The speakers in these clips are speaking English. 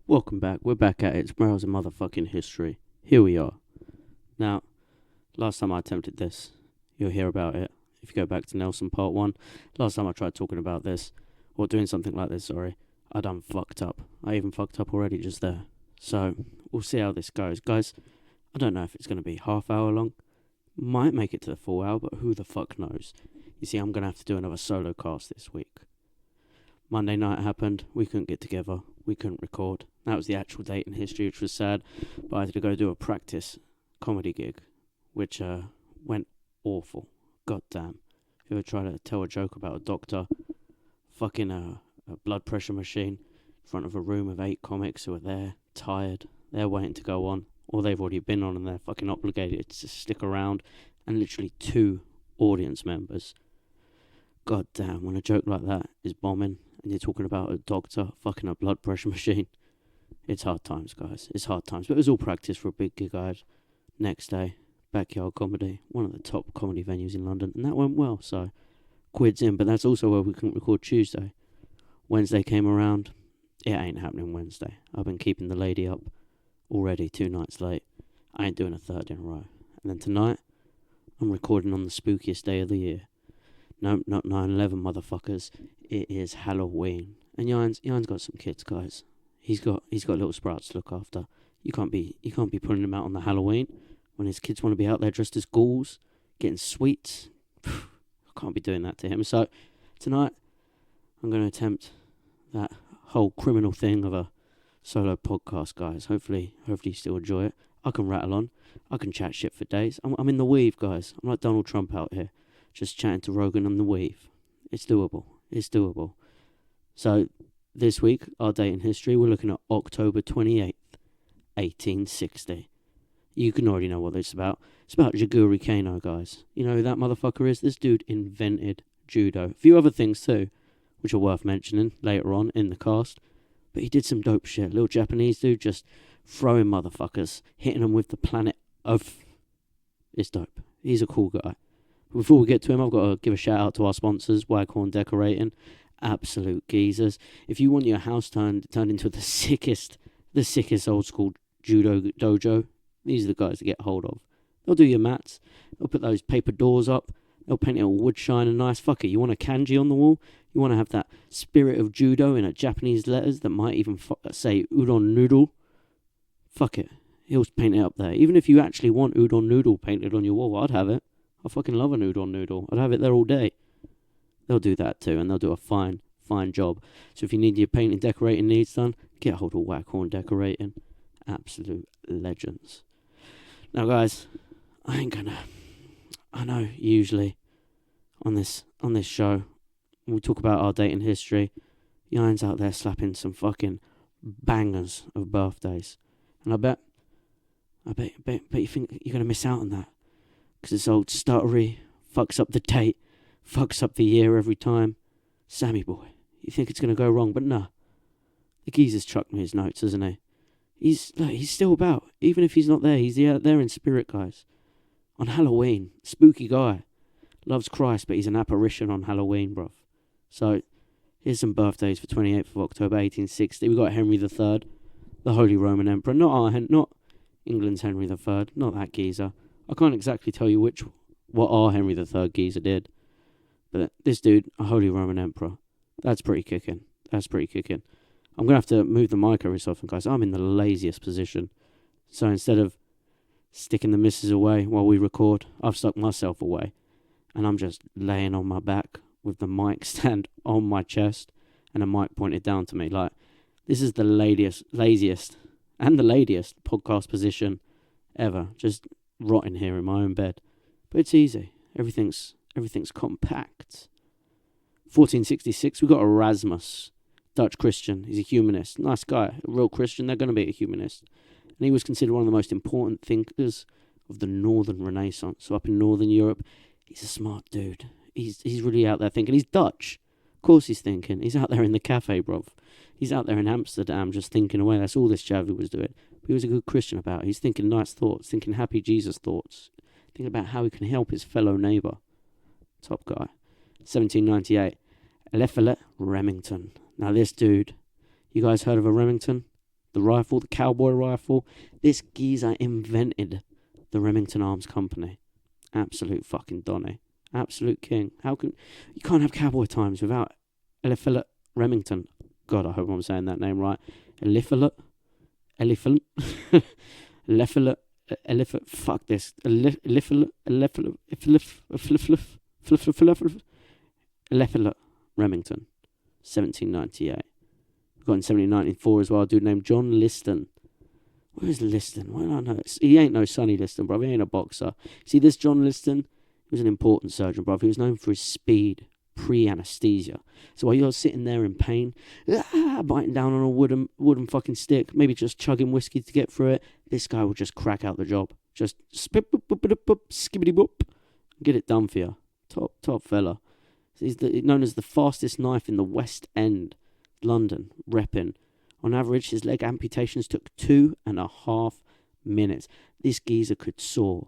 Welcome back. We're back at it. It's Browser motherfucking history. Here we are. Now, last time I attempted this, you'll hear about it. If you go back to Nelson Part 1, last time I tried talking about this, or doing something like this, I done fucked up. I even fucked up already just there. So, we'll see how this goes. Guys, I don't know if it's going to be half hour long. Might make it to the full hour, but who the fuck knows? You see, I'm going to have to do another solo cast this week. Monday night happened. We couldn't get together. We couldn't record. That was the actual date in history, which was sad. But I had to go do a practice comedy gig, which went awful. God damn. If you ever try to tell a joke about a doctor, fucking a blood pressure machine in front of a room of 8 comics who are there, tired, they're waiting to go on, or they've already been on and they're fucking obligated to stick around, and literally 2 audience members. God damn, when a joke like that is bombing, and you're talking about a doctor fucking a blood pressure machine, it's hard times, guys. It's hard times. But it was all practice for a big gig I had next day. Backyard Comedy, one of the top comedy venues in London, and that went well, so quids in. But that's also where we couldn't record Tuesday. Wednesday came around. It ain't happening Wednesday. I've been keeping the lady up already 2 nights late. I ain't doing a third in a row. And then tonight, I'm recording on the spookiest day of the year. No, not 9/11, motherfuckers. It is Halloween. And Jan's got some kids, guys. He's got little sprouts to look after. You can't be putting him out on the Halloween when his kids want to be out there dressed as ghouls, getting sweets. I can't be doing that to him. So tonight, I'm going to attempt that whole criminal thing of a solo podcast, guys. Hopefully you still enjoy it. I can rattle on. I can chat shit for days. I'm in the weave, guys. I'm like Donald Trump out here, just chatting to Rogan on the weave. It's doable. So, this week, our date in history, we're looking at October 28th, 1860. You can already know what this is about. It's about Jigorō Kanō, guys. You know who that motherfucker is? This dude invented judo. A few other things too, which are worth mentioning later on in the cast. But he did some dope shit. Little Japanese dude just throwing motherfuckers, hitting them with the planet of... It's dope. He's a cool guy. Before we get to him, I've got to give a shout out to our sponsors, Waghorn Decorating. Absolute geezers. If you want your house turned into the sickest old school judo dojo, these are the guys to get hold of. They'll do your mats. They'll put those paper doors up. They'll paint it all wood shine and nice. Fuck it. You want a kanji on the wall? You want to have that spirit of judo in a Japanese letters that might even say udon noodle? Fuck it. He'll paint it up there. Even if you actually want udon noodle painted on your wall, I'd have it. I fucking love an udon noodle. I'd have it there all day. They'll do that too, and they'll do a fine job. So if you need your painting, decorating needs done, get hold of Waghorn Decorating. Absolute legends. Now, guys, I know usually on this show when we talk about our date in history, Jan's out there slapping some fucking bangers of birthdays, and I bet you think you're gonna miss out on that. Because this old stuttery fucks up the date, fucks up the year every time. Sammy boy, you think it's going to go wrong, but nah. The geezer's chucked me his notes, hasn't he? He's still about. Even if he's not there, he's there in spirit, guys. On Halloween, spooky guy. Loves Christ, but he's an apparition on Halloween, bruv. So, here's some birthdays for 28th of October 1860. We got Henry III, the Holy Roman Emperor. Not England's Henry III, not that geezer. I can't exactly tell you what our Henry III geezer did. But this dude, a Holy Roman Emperor, that's pretty kicking. I'm going to have to move the mic every so often, guys. I'm in the laziest position. So instead of sticking the missus away while we record, I've stuck myself away. And I'm just laying on my back with the mic stand on my chest and a mic pointed down to me. Like, this is the laziest podcast position ever. Just rotting here in my own bed. But it's easy. Everything's compact. 1466, we got Erasmus, Dutch Christian. He's a humanist. Nice guy. A real Christian. They're going to be a humanist. And he was considered one of the most important thinkers of the Northern Renaissance. So up in Northern Europe, he's a smart dude. He's really out there thinking. He's Dutch. Of course he's thinking. He's out there in the cafe, bruv. He's out there in Amsterdam just thinking away. That's all this Javi was doing. But he was a good Christian about it. He's thinking nice thoughts, thinking happy Jesus thoughts, thinking about how he can help his fellow neighbour. Top guy. 1798, Eliphalet Remington. Now this dude, you guys heard of a Remington? The rifle, the cowboy rifle. This geezer invented the Remington Arms Company. Absolute fucking Donny. Absolute king. You can't have cowboy times without Eliphalet Remington. God, I hope I'm saying that name right. Eliphalet. Fuck this. Eliphalet Remington. 1798. We got in 1794 as well a dude named John Liston. Where's Liston? Why don't I know? He ain't no Sonny Liston, bruv. He ain't a boxer. See, this John Liston, he was an important surgeon, bruv. He was known for his speed, pre-anesthesia. So while you're sitting there in pain, biting down on a wooden fucking stick, maybe just chugging whiskey to get through it, this guy will just crack out the job. Just skibbity boop, get it done for you. Top fella. He's known as the fastest knife in the West End, London, repping. On average, his leg amputations took 2.5 minutes. This geezer could saw.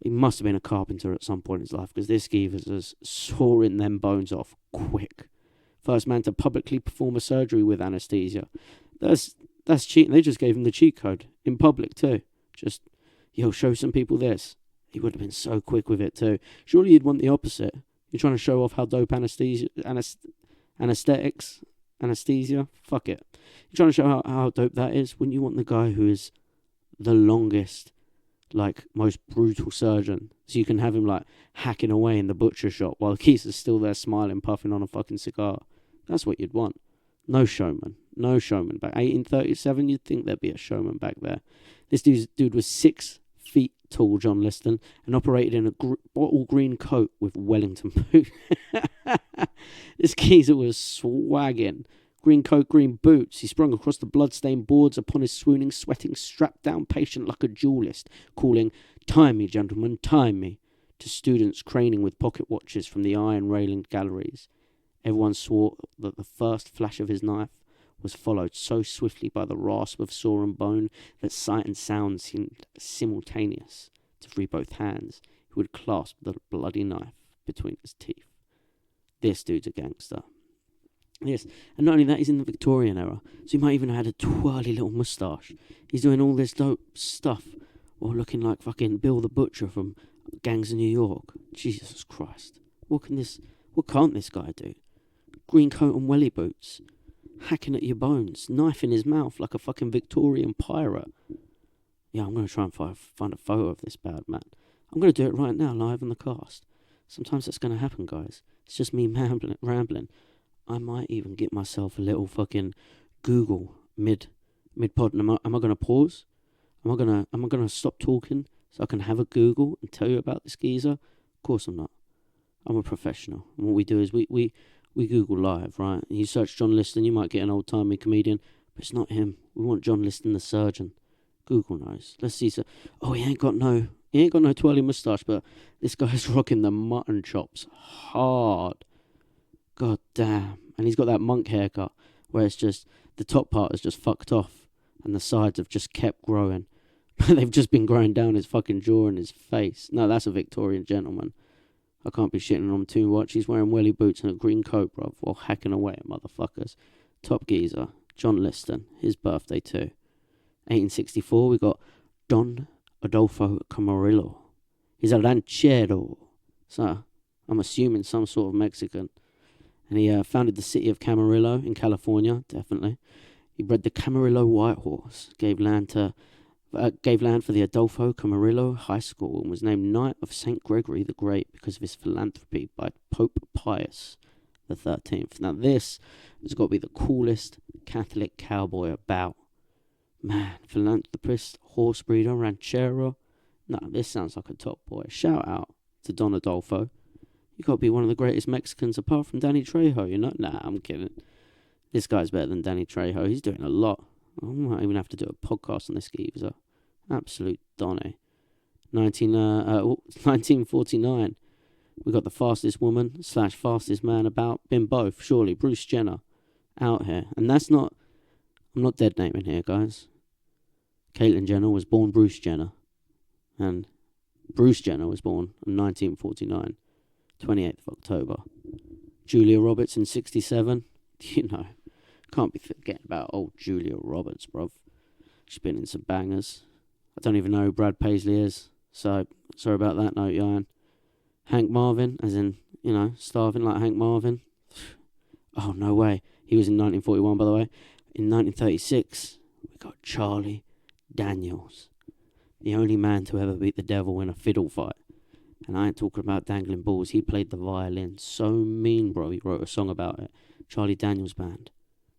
He must have been a carpenter at some point in his life, because this geezer was sawing them bones off quick. First man to publicly perform a surgery with anaesthesia. That's cheating. They just gave him the cheat code in public too. Just, show some people this. He would have been so quick with it too. Surely you'd want the opposite. You're trying to show off how dope anesthesia, fuck it. You're trying to show how dope that is. Wouldn't you want the guy who is the longest, most brutal surgeon? So you can have him, hacking away in the butcher shop while Keith is still there smiling, puffing on a fucking cigar. That's what you'd want. No showman. Back 1837, you'd think there'd be a showman back there. This dude was 6 feet tall, John Liston, and operated in a bottle green coat with Wellington boots. This geezer was swagging. Green coat, green boots. He sprung across the blood-stained boards upon his swooning, sweating, strapped-down patient like a duelist, calling, "Time me, gentlemen, time me," to students craning with pocket watches from the iron-railinged galleries. Everyone swore that the first flash of his knife was followed so swiftly by the rasp of saw and bone that sight and sound seemed simultaneous. To free both hands, he would clasp the bloody knife between his teeth. This dude's a gangster. Yes, and not only that, he's in the Victorian era, so he might even have had a twirly little moustache. He's doing all this dope stuff while looking like fucking Bill the Butcher from Gangs of New York. Jesus Christ. What can't this guy do? Green coat and welly boots. Hacking at your bones. Knife in his mouth like a fucking Victorian pirate. Yeah, I'm going to try and find a photo of this bad man. I'm going to do it right now, live on the cast. Sometimes that's going to happen, guys. It's just me rambling. I might even get myself a little fucking Google mid-pod. Am I going to pause? Am I going to stop talking so I can have a Google and tell you about this geezer? Of course I'm not. I'm a professional. And what we do is we Google live, right? And you search John Liston, you might get an old-timey comedian, but it's not him. We want John Liston, the surgeon. Google knows. Let's see. Oh, he ain't got no twirly moustache, but this guy's rocking the mutton chops hard. God damn. And he's got that monk haircut where it's just, the top part is just fucked off and the sides have just kept growing. But they've just been growing down his fucking jaw and his face. No, that's a Victorian gentleman. I can't be shitting on him too much. He's wearing welly boots and a green coat, bruv, while hacking away at motherfuckers. Top geezer, John Liston, his birthday too. 1864, we got Don Adolfo Camarillo. He's a ranchero. So, I'm assuming some sort of Mexican. And he founded the city of Camarillo in California, definitely. He bred the Camarillo White Horse, gave land for the Adolfo Camarillo High School, and was named Knight of St. Gregory the Great because of his philanthropy by Pope Pius XIII. Now this has got to be the coolest Catholic cowboy about. Man, philanthropist, horse breeder, ranchero. No, this sounds like a top boy. Shout out to Don Adolfo. You got to be one of the greatest Mexicans apart from Danny Trejo, you know? Nah, I'm kidding. This guy's better than Danny Trejo. He's doing a lot. I might even have to do a podcast on this geezer. Absolute Donny. 1949. We got the fastest woman / fastest man about. Been both, surely. Bruce Jenner. Out here. And that's not... I'm not dead naming here, guys. Caitlyn Jenner was born Bruce Jenner. And Bruce Jenner was born in 1949. 28th of October. Julia Roberts in 67. You know. Can't be forgetting about old Julia Roberts, bruv. She's been in some bangers. I don't even know who Brad Paisley is, so sorry about that note, Jan. Hank Marvin, as in, starving like Hank Marvin. Oh, no way. He was in 1941, by the way. In 1936, we got Charlie Daniels, the only man to ever beat the devil in a fiddle fight. And I ain't talking about dangling balls. He played the violin so mean, bro. He wrote a song about it. Charlie Daniels Band.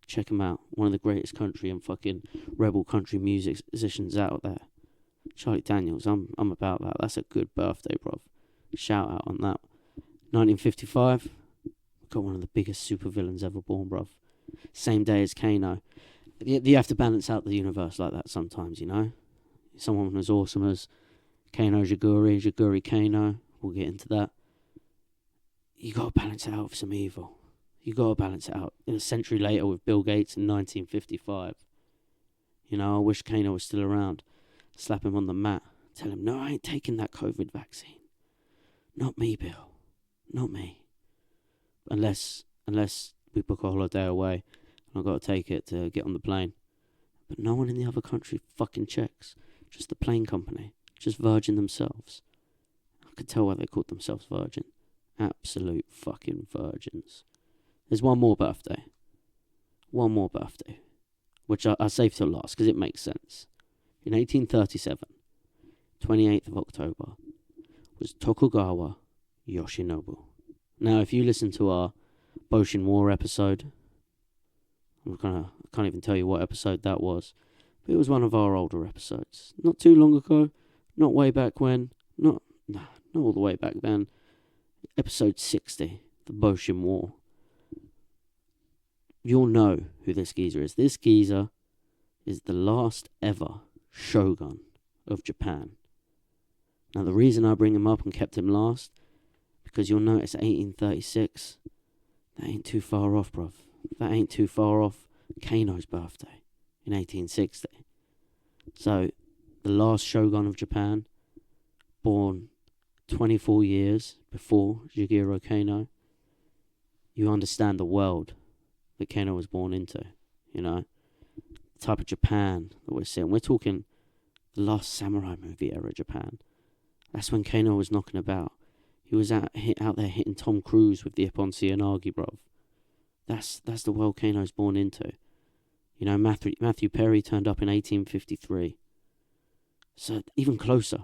Check him out. One of the greatest country and fucking rebel country musicians out there. Charlie Daniels, I'm about that. That's a good birthday, bruv. Shout out on that. 1955, got one of the biggest supervillains ever born, bruv. Same day as Kano. You have to balance out the universe like that sometimes, Someone as awesome as Kano Jigoro Kano, we'll get into that. You gotta balance it out with some evil. You gotta balance it out. In a century later with Bill Gates in 1955. I wish Kano was still around. Slap him on the mat. Tell him, no, I ain't taking that COVID vaccine. Not me, Bill. Not me. Unless we book a holiday away and I've got to take it to get on the plane. But no one in the other country fucking checks. Just the plane company. Just Virgin themselves. I could tell why they called themselves Virgin. Absolute fucking virgins. There's one more birthday. Which I save till last because it makes sense. In 1837, 28th of October, was Tokugawa Yoshinobu. Now, if you listen to our Boshin War episode, I can't even tell you what episode that was, but it was one of our older episodes. Not too long ago, not way back when, not all the way back then. Episode 60, the Boshin War. You'll know who this geezer is. This geezer is the last ever shogun of Japan. Now, the reason I bring him up and kept him last, because you'll notice 1836, that ain't too far off, bruv. That ain't too far off Kano's birthday in 1860. So, the last shogun of Japan, born 24 years before Jigoro Kano, you understand the world that Kano was born into, the type of Japan that we're seeing. We're talking the last samurai movie era Japan. That's when Kano was knocking about. He was out there hitting Tom Cruise with the Ippon Seoinage, bruv. That's the world Kano's born into. Matthew Perry turned up in 1853. So even closer,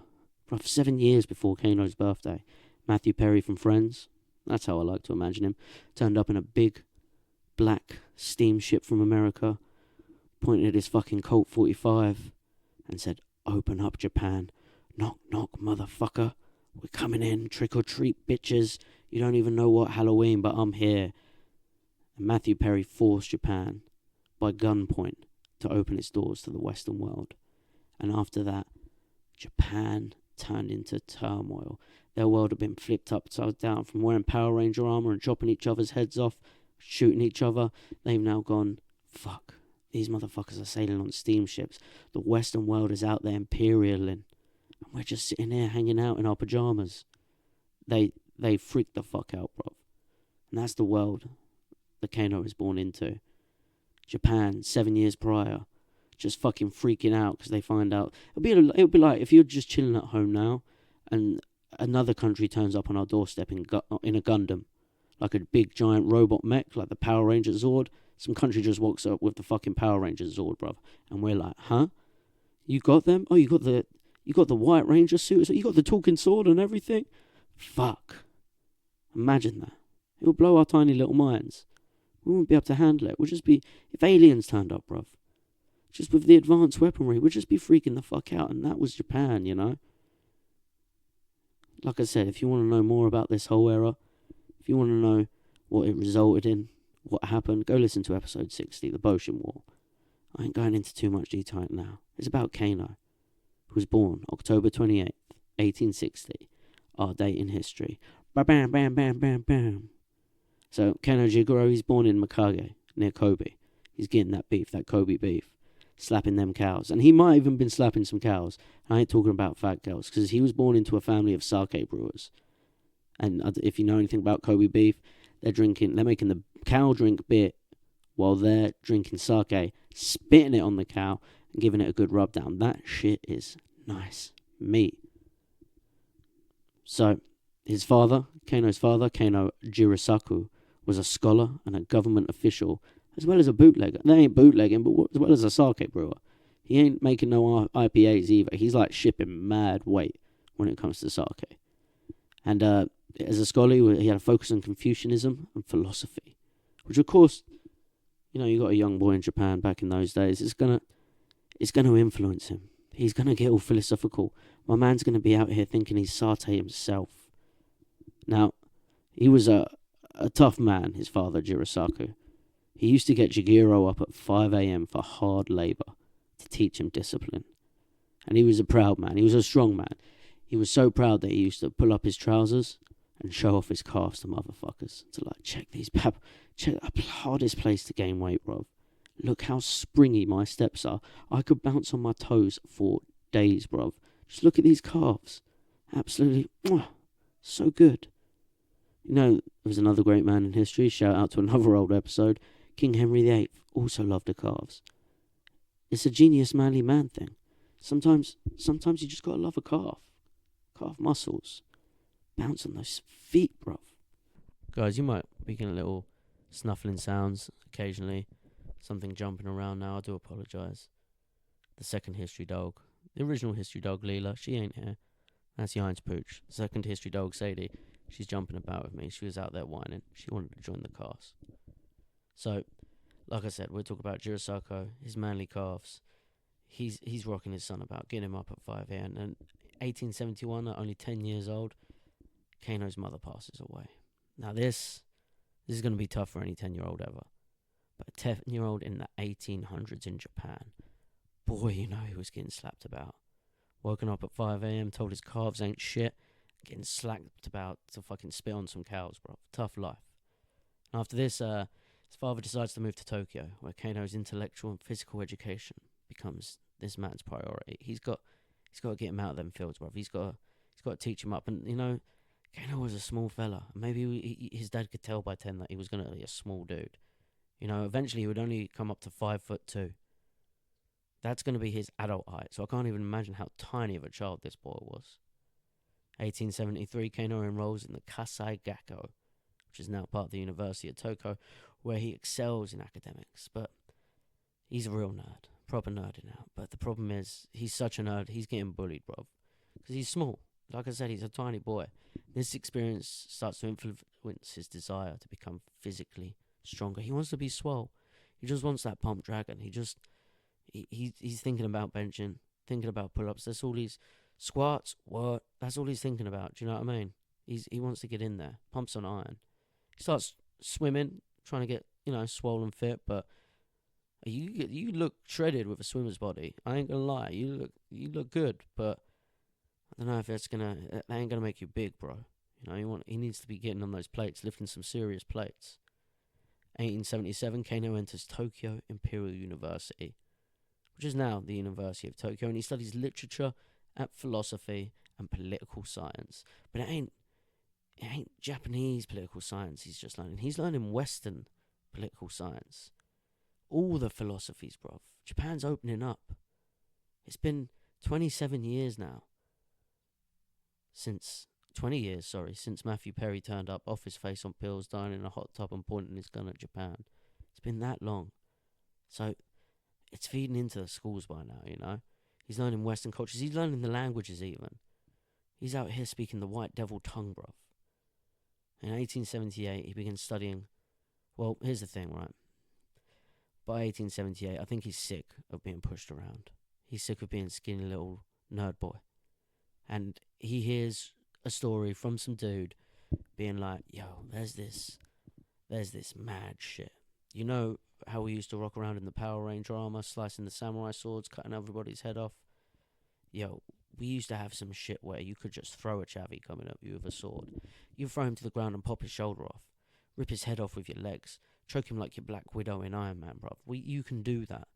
bruv, 7 years before Kano's birthday. Matthew Perry from Friends, that's how I like to imagine him, turned up in a big black steamship from America, pointed at his fucking Colt 45 and said, "Open up, Japan. Knock, knock, motherfucker. We're coming in. Trick or treat, bitches. You don't even know what Halloween, but I'm here." And Matthew Perry forced Japan by gunpoint to open its doors to the Western world. And after that, Japan turned into turmoil. Their world had been flipped upside down from wearing Power Ranger armor and chopping each other's heads off, shooting each other. They've now gone, fuck, these motherfuckers are sailing on steamships. The Western world is out there imperialing. And we're just sitting here hanging out in our pajamas. They freaked the fuck out, bro. And that's the world that Kano was born into. Japan, 7 years prior, just fucking freaking out because they find out. It'll be like if you're just chilling at home now and another country turns up on our doorstep in a Gundam. Like a big giant robot mech, like the Power Ranger Zord. Some country just walks up with the fucking Power Ranger Zord, bruv. And we're like, huh? You got them? Oh, you got the White Ranger suit? You got the talking sword and everything? Fuck. Imagine that. It will blow our tiny little minds. We won't be able to handle it. We'll just be, if aliens turned up, bruv. Just with the advanced weaponry, we'll just be freaking the fuck out. And that was Japan, Like I said, if you want to know more about this whole era, if you want to know what it resulted in, what happened, go listen to episode 60, the Boshin War. I ain't going into too much detail now. It's about Kano, who was born October 28th, 1860, our date in history. Bam, bam, bam, bam, bam, bam. So, Kano Jigoro, he's born in Mikage, near Kobe. He's getting that beef, that Kobe beef, slapping them cows. And he might have even been slapping some cows. I ain't talking about fat cows, because he was born into a family of sake brewers. And if you know anything about Kobe beef, they're making the cow drink beer while they're drinking sake, spitting it on the cow, and giving it a good rub down. That shit is nice meat. So, his father, Kano's father, Kano Jirasaku, was a scholar and a government official, as well as a bootlegger. They ain't bootlegging, but as well as a sake brewer. He ain't making no IPAs either. He's like shipping mad weight when it comes to sake. And as a scholar, he had a focus on Confucianism and philosophy, which of course, you got a young boy in Japan back in those days. It's gonna influence him. He's gonna get all philosophical. My man's gonna be out here thinking he's satay himself. Now, he was a tough man, his father, Jirasaku. He used to get Jigoro up at 5 a.m. for hard labour to teach him discipline. And he was a proud man. He was a strong man. He was so proud that he used to pull up his trousers and show off his calves to motherfuckers. To check the hardest place to gain weight, bruv. Look how springy my steps are. I could bounce on my toes for days, bruv. Just look at these calves. Absolutely, so good. There was another great man in history. Shout out to another old episode. King Henry VIII also loved the calves. It's a genius manly man thing. Sometimes you just gotta love a calf. Calf muscles. Bounce on those feet, bruv. Guys, you might be getting little snuffling sounds occasionally. Something jumping around now. I do apologise. The second history dog. The original history dog, Leela, she ain't here. That's Yein's Pooch. The second history dog, Sadie, she's jumping about with me. She was out there whining. She wanted to join the cast. So, like I said, we'll talk about Jirasaku, his manly calves. He's rocking his son about, getting him up at 5 a.m. And 1871, at only 10 years old, Kano's mother passes away. Now this is going to be tough for any 10-year-old ever. But a 10-year-old in the 1800s in Japan, boy, he was getting slapped about. Woken up at 5 a.m, told his calves ain't shit, getting slapped about to fucking spit on some cows, bro. Tough life. And after this, his father decides to move to Tokyo, where Kano's intellectual and physical education becomes this man's priority. He's got to get him out of them fields, bro. He's got to teach him up. And Kano was a small fella. Maybe his dad could tell by 10 that he was going to be a small dude. Eventually he would only come up to 5'2". That's going to be his adult height. So I can't even imagine how tiny of a child this boy was. 1873, Kano enrolls in the Kasai Gakko, which is now part of the University of Tokyo, where he excels in academics. But he's a real nerd, proper nerding out. But the problem is, he's such a nerd, he's getting bullied, bruv. Because he's small. Like I said, he's a tiny boy. This experience starts to influence his desire to become physically stronger. He wants to be swole. He just wants that pump dragon. He's thinking about benching, thinking about pull-ups. That's all he's... Squats, what? That's all he's thinking about. Do you know what I mean? He wants to get in there. Pumps on iron. He starts swimming, trying to get, swollen fit, but you look shredded with a swimmer's body. I ain't gonna lie. You look good, but I don't know if that ain't gonna make you big, bro. He needs to be getting on those plates, lifting some serious plates. 1877, Kano enters Tokyo Imperial University, which is now the University of Tokyo, and he studies literature and philosophy and political science. But it ain't Japanese political science he's just learning. He's learning Western political science. All the philosophies, bruv. Japan's opening up. It's been 27 years now. Since Matthew Perry turned up off his face on pills, dying in a hot tub and pointing his gun at Japan. It's been that long. So, it's feeding into the schools by now, He's learning Western cultures. He's learning the languages even. He's out here speaking the white devil tongue, bruv. In 1878, he begins studying... Well, here's the thing, right? By 1878, I think he's sick of being pushed around. He's sick of being a skinny little nerd boy. And he hears a story from some dude being like, yo, there's this mad shit. You know how we used to rock around in the Power Ranger armor, slicing the samurai swords, cutting everybody's head off? Yo, we used to have some shit where you could just throw a chavvy coming at you with a sword. You throw him to the ground and pop his shoulder off. Rip his head off with your legs. Choke him like your Black Widow in Iron Man, bruv. You can do that.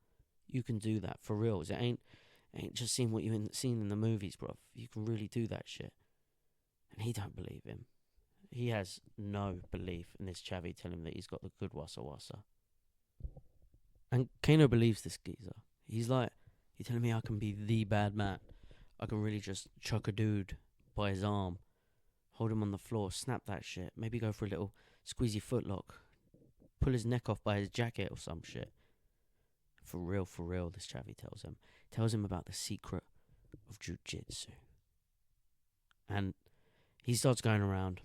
You can do that, for reals. It ain't just seeing what you've seen in the movies, bruv. You can really do that shit. And he don't believe him. He has no belief in this chavvy telling him that he's got the good wassa wassa. And Kano believes this geezer. He's like, you're telling me I can be the bad man. I can really just chuck a dude by his arm, hold him on the floor, snap that shit, maybe go for a little squeezy footlock, pull his neck off by his jacket or some shit. For real, this chavvy tells him. Tells him about the secret of jiu-jitsu. And he starts going around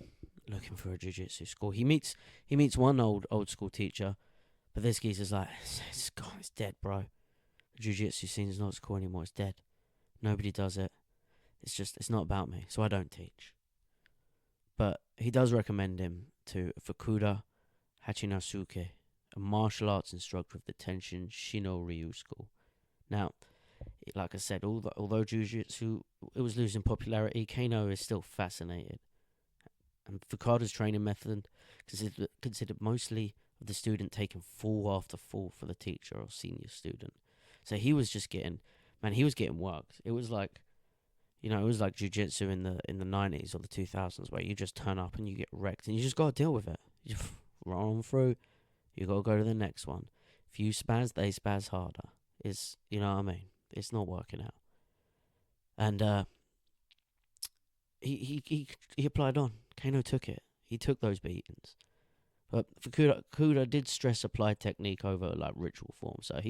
looking for a jiu-jitsu school. He meets one old school teacher, but this geezer's like, it's gone, it's dead, bro. The jiu-jitsu scene's not as cool anymore, it's dead. Nobody does it. It's not about me, so I don't teach. But he does recommend him to Fukuda Hachinasuke, a martial arts instructor of the Tenshin Shino Ryu school. Now, like I said, although jiu-jitsu it was losing popularity, Kano is still fascinated. And Fukuda's training method considered mostly of the student taking fall after fall for the teacher or senior student. So he was just getting worked. It was like, it was like jiu-jitsu in the 90s or the 2000s where you just turn up and you get wrecked and you just got to deal with it. You just roll on through. You got to go to the next one. If you spaz, they spaz harder. You know what I mean? It's not working out. And he applied on. Kano took it. He took those beatings. But Fukuda did stress applied technique over like ritual form. So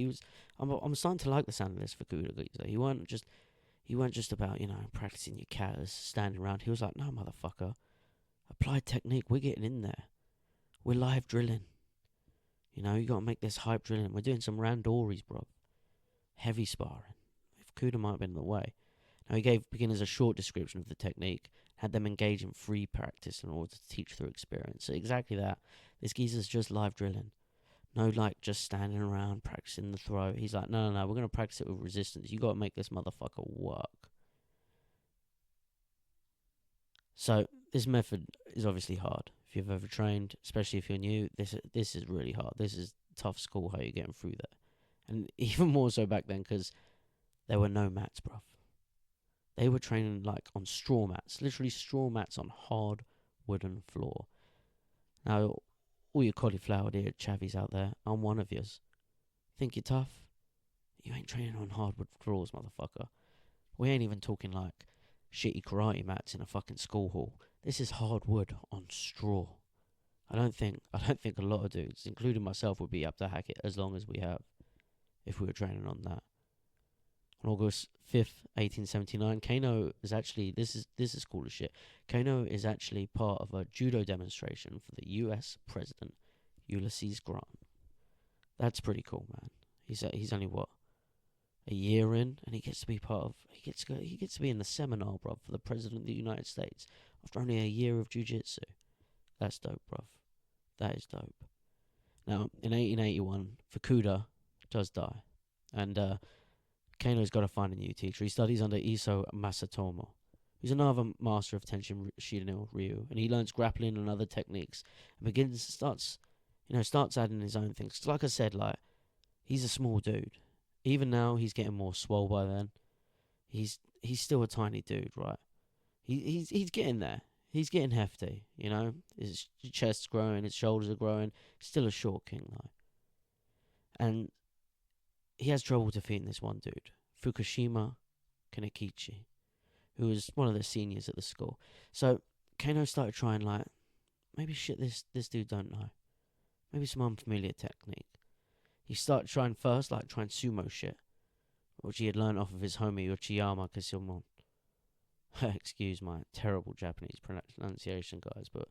I'm starting to like the sound of this Fukuda geezer. He weren't just about, practicing your katas, standing around. He was like, no, motherfucker. Applied technique. We're getting in there. We're live drilling. You got to make this hype drilling. We're doing some randoris, bro. Heavy sparring. Fukuda might have been in the way. Now, he gave beginners a short description of the technique, had them engage in free practice in order to teach through experience. So exactly that. This geezer's just live drilling. No, just standing around practicing the throw. He's like, no, we're going to practice it with resistance. You got to make this motherfucker work. So this method is obviously hard. If you've ever trained, especially if you're new, this is really hard. This is tough school how you're getting through that. And even more so back then because there were no mats, bruv. They were training on straw mats, literally straw mats on hard wooden floor. Now, all you cauliflower-eared chavvies out there, I'm one of yous. Think you're tough? You ain't training on hardwood floors, motherfucker. We ain't even talking shitty karate mats in a fucking school hall. This is hardwood on straw. I don't think a lot of dudes, including myself, would be up to hack it as long as we have, if we were training on that. On August 5th, 1879, Kano is actually, this is cool as shit. Kano is actually part of a judo demonstration for the US President, Ulysses Grant. That's pretty cool, man. He's only a year in, and he gets to be he gets to be in the seminar, bruv, for the President of the United States after only a year of jiu-jitsu. That's dope, bruv. That is dope. Now, in 1881, Fukuda does die, and Kano's got to find a new teacher. He studies under Iso Masatomo, who's another master of Tenshin Shino Ryu, and he learns grappling and other techniques, and starts adding his own things. 'Cause like I said, he's a small dude. Even now, he's getting more swole by then. He's still a tiny dude, right? He's getting there. He's getting hefty, His chest's growing, his shoulders are growing. Still a short king, though. And he has trouble defeating this one dude, Fukushima Kanekichi, who was one of the seniors at the school. So Kano started trying, maybe shit this dude don't know. Maybe some unfamiliar technique. He started trying first, trying sumo shit, which he had learned off of his homie Uchiyama Kasumon. Excuse my terrible Japanese pronunciation, guys, but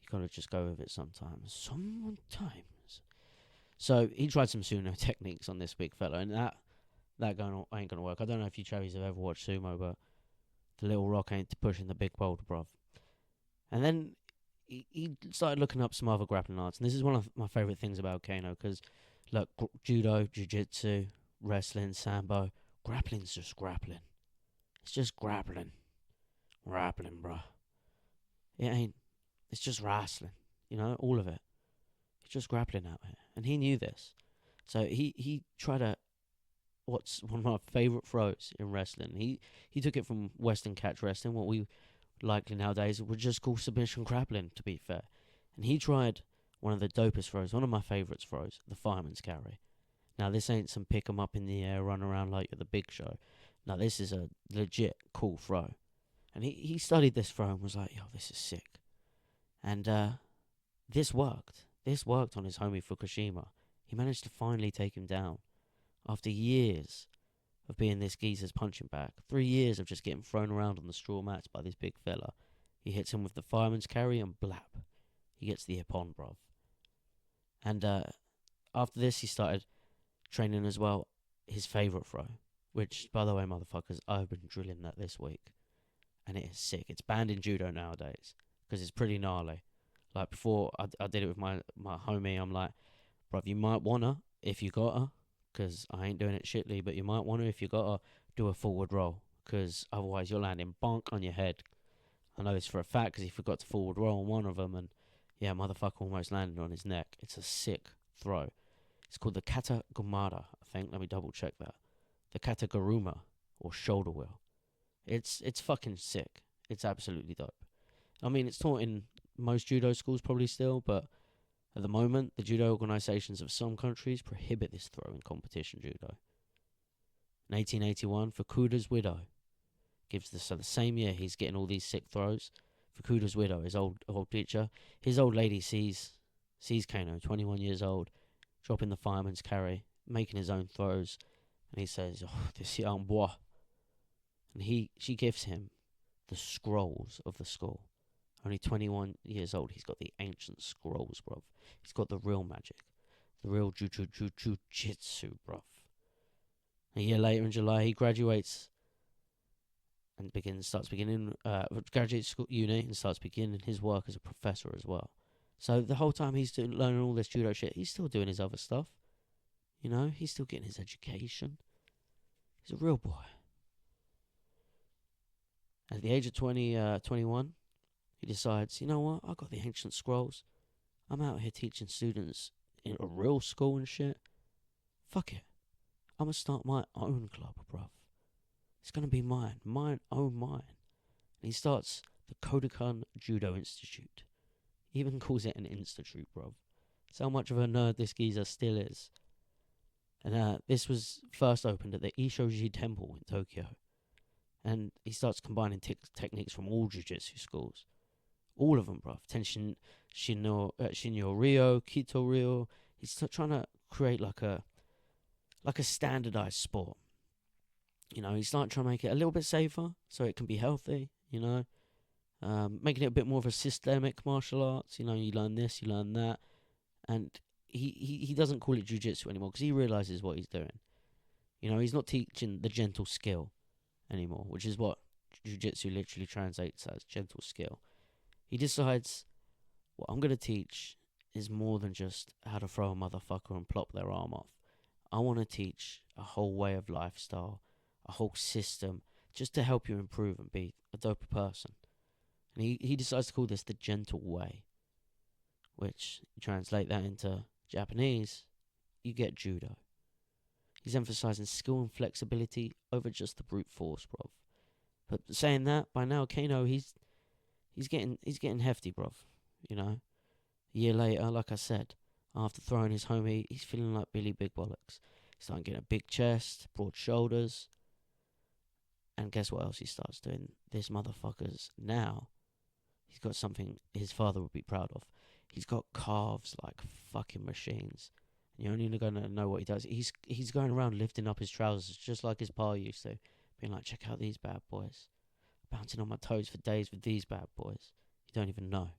you gotta just go with it sometimes. Sometimes. So he tried some sumo techniques on this big fella, and that ain't gonna work. I don't know if you chavies have ever watched sumo, but the little rock ain't pushing the big boulder, bruv. And then he started looking up some other grappling arts, and this is one of my favourite things about Kano, because, look, judo, jiu-jitsu, wrestling, sambo, grappling's just grappling. It's just grappling. Grappling, bruh. It ain't. It's just wrestling, all of it. It's just grappling out here. And he knew this. So he tried what's one of my favourite throws in wrestling. He took it from Western catch wrestling, what we likely nowadays would just call submission grappling, to be fair. And he tried one of the dopest throws, one of my favourite throws, the fireman's carry. Now, this ain't some pick 'em up in the air, run around like you're the big show. Now, this is a legit cool throw. And he studied this throw and was like, yo, this is sick. And this worked. This worked on his homie Fukushima. He managed to finally take him down after years of being this geezer's punching bag. 3 years of just getting thrown around on the straw mats by this big fella. He hits him with the fireman's carry and blap. He gets the hip on, bruv. And after this, he started training as well his favourite throw, which, by the way, motherfuckers, I've been drilling that this week. And it is sick. It's banned in judo nowadays because it's pretty gnarly. Like before, I did it with my homie. I'm like, bruv, you might wanna if you gotta, because I ain't doing it shitly, but you might wanna if you gotta do a forward roll, because otherwise you're landing bonk on your head. I know this for a fact because he forgot to forward roll on one of them, and yeah, motherfucker almost landed on his neck. It's a sick throw. It's called the kata gumara, I think. Let me double check that. The kata garuma, or shoulder wheel. It's fucking sick. It's absolutely dope. I mean, it's taught in most judo schools probably still, but at the moment, the judo organisations of some countries prohibit this throw in competition judo. In 1881, Fukuda's widow gives this. So the same year he's getting all these sick throws, Fukuda's widow, his old teacher, his old lady sees Kano, 21 years old, dropping the fireman's carry, making his own throws, and he says, "Oh, this young boy." And she gives him the scrolls of the school. Only 21 years old, he's got the ancient scrolls, bruv. He's got the real magic, the real jujitsu, bruv. A year later in July, he graduates and graduates school uni and starts beginning his work as a professor as well. So the whole time he's learning all this judo shit, he's still doing his other stuff. You know, he's still getting his education. He's a real boy. At the age of 21, he decides, you know what, I got the ancient scrolls. I'm out here teaching students in a real school and shit. Fuck it. I'm going to start my own club, bruv. It's going to be mine. Mine. And he starts the Kodokan Judo Institute. He even calls it an institute, bruv. That's how much of a nerd this geezer still is. And this was first opened at the Ishoji Temple in Tokyo. And he starts combining techniques from all jiu-jitsu schools. All of them, bruv. Shinyo-ryo, Kito-ryo. He's trying to create like a standardized sport. You know, he's like trying to make it a little bit safer so it can be healthy, you know. Making it a bit more of a systemic martial arts. You know, you learn this, you learn that. And he doesn't call it jiu-jitsu anymore because he realizes what he's doing. You know, he's not teaching the gentle skill anymore, which is what jiu-jitsu literally translates as, gentle skill. He decides, what I'm going to teach is more than just how to throw a motherfucker and plop their arm off. I want to teach a whole way of lifestyle, a whole system, just to help you improve and be a doper person. And he decides to call this the gentle way, which, you translate that into Japanese, you get judo. He's emphasizing skill and flexibility over just the brute force, bruv. But saying that, by now Kano, he's getting hefty, bruv. You know, a year later, like I said, after throwing his homie, he's feeling like Billy Big Bollocks. He's starting getting a big chest, broad shoulders, and guess what else he starts doing? This motherfucker's now, he's got something his father would be proud of. He's got calves like fucking machines. You're only going to know what he does. He's going around lifting up his trousers just like his pa used to. Being like, check out these bad boys. Bouncing on my toes for days with these bad boys. You don't even know.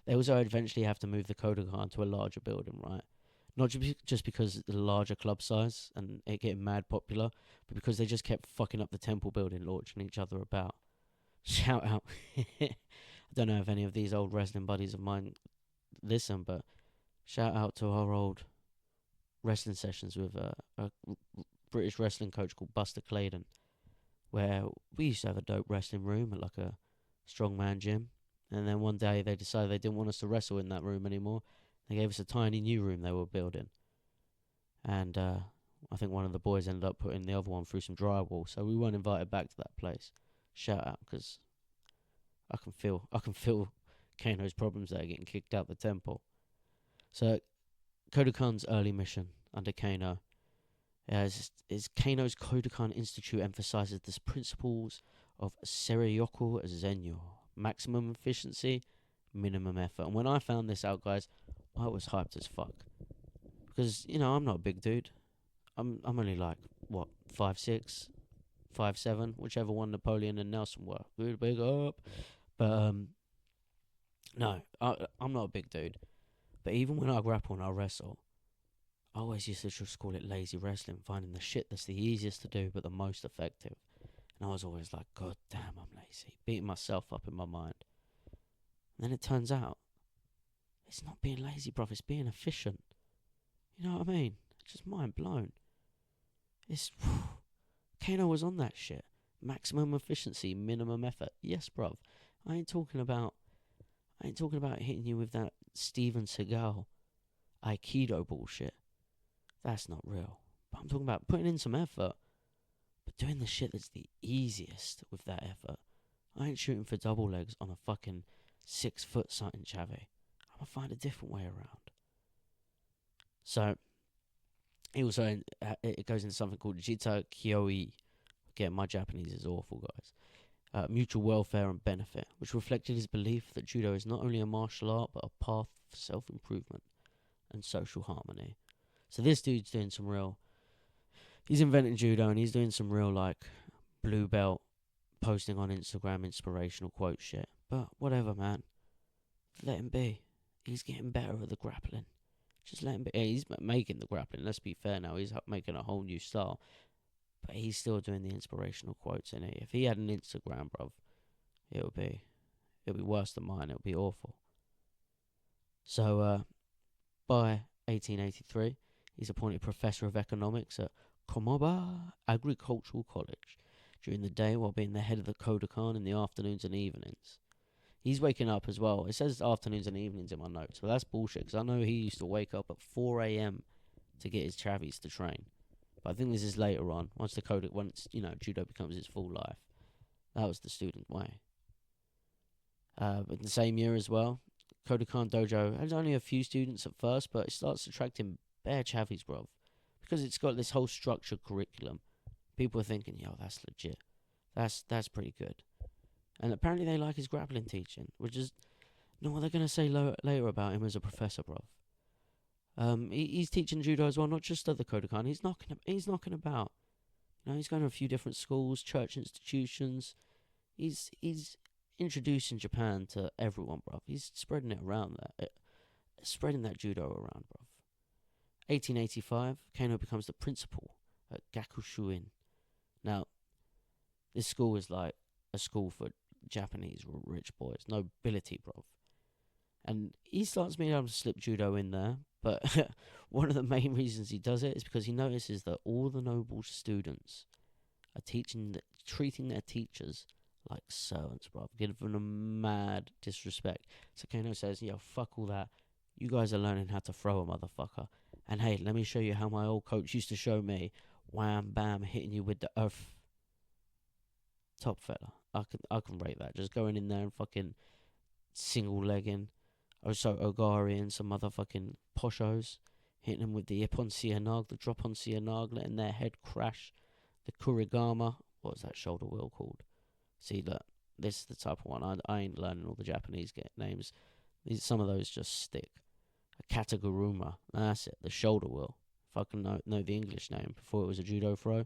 They also eventually have to move the Kodokan to a larger building, right? Not just because of the larger club size and it getting mad popular, but because they just kept fucking up the temple building, launching each other about. Shout out. I don't know if any of these old wrestling buddies of mine listen, but shout out to our old wrestling sessions with a British wrestling coach called Buster Claydon, where we used to have a dope wrestling room at like a strongman gym. And then one day they decided they didn't want us to wrestle in that room anymore. They gave us a tiny new room they were building. And I think one of the boys ended up putting the other one through some drywall, so we weren't invited back to that place. Shout out, because I can feel Kano's problems there, getting kicked out the temple. So Kodokan's early mission under Kano is Kano's Kodokan Institute emphasizes the principles of Seiryoku Zenyo, maximum efficiency, minimum effort. And when I found this out, guys, I was hyped as fuck. Because, I'm not a big dude. I'm only like, 5'6", 5'7", whichever one Napoleon and Nelson were. Good, big up. But, no, I'm not a big dude. But even when I grapple and I wrestle, I always used to just call it lazy wrestling, finding the shit that's the easiest to do but the most effective. And I was always like, God damn, I'm lazy. Beating myself up in my mind. And then it turns out, it's not being lazy, bruv. It's being efficient. You know what I mean? Just mind blown. Kano was on that shit. Maximum efficiency, minimum effort. Yes, bruv. I ain't talking about hitting you with that Steven Seagal Aikido bullshit. That's not real. But I'm talking about putting in some effort, but doing the shit that's the easiest with that effort. I ain't shooting for double legs on a fucking 6 foot something chavvy. I'm gonna find a different way around. So, it goes into something called Jita Kyoi. Again, my Japanese is awful, guys. Mutual welfare and benefit, which reflected his belief that judo is not only a martial art, but a path for self-improvement and social harmony. So this dude's doing some real... He's inventing judo and he's doing some real, blue belt, posting on Instagram, inspirational quote shit. But whatever, man. Let him be. He's getting better at the grappling. Just let him be. He's making the grappling, let's be fair now. He's making a whole new style. But he's still doing the inspirational quotes in it. If he had an Instagram, bruv, it'll be worse than mine. It'll be awful. So, by 1883, he's appointed Professor of Economics at Komoba Agricultural College during the day while being the head of the Kodokan in the afternoons and evenings. He's waking up as well. It says afternoons and evenings in my notes, but that's bullshit because I know he used to wake up at 4 a.m. to get his chavies to train. But I think this is later on, once judo becomes its full life. That was the student way. But in the same year as well, Kodokan Dojo has only a few students at first, but it starts attracting bare chavies, bruv. Because it's got this whole structured curriculum. People are thinking, yo, that's legit. That's pretty good. And apparently they like his grappling teaching, which is not what they're going to say later about him as a professor, bruv. He's teaching judo as well, not just at the Kodokan. He's knocking about. He's going to a few different schools, church institutions. He's introducing Japan to everyone, bruv. He's spreading it around there. Spreading that judo around, bruv. 1885, Kano becomes the principal at Gakushuin. Now, this school is like a school for Japanese rich boys. Nobility, bruv. And he starts being able to slip judo in there. But one of the main reasons he does it is because he notices that all the noble students are treating their teachers like servants, bruv. Giving them mad disrespect. So Kano says, yo, fuck all that. You guys are learning how to throw a motherfucker. And hey, let me show you how my old coach used to show me. Wham, bam, hitting you with the earth. Top fella. I can rate that. Just going in there and fucking single legging. Ogari and some motherfucking poshos. Hitting them with the ippon sianag, the drop on sianag, letting their head crash. The kurigama. What was that shoulder wheel called? See, look. This is the type of one. I ain't learning all the Japanese names. Some of those just stick. A kataguruma. That's it. The shoulder wheel. If I can know the English name before it was a judo throw,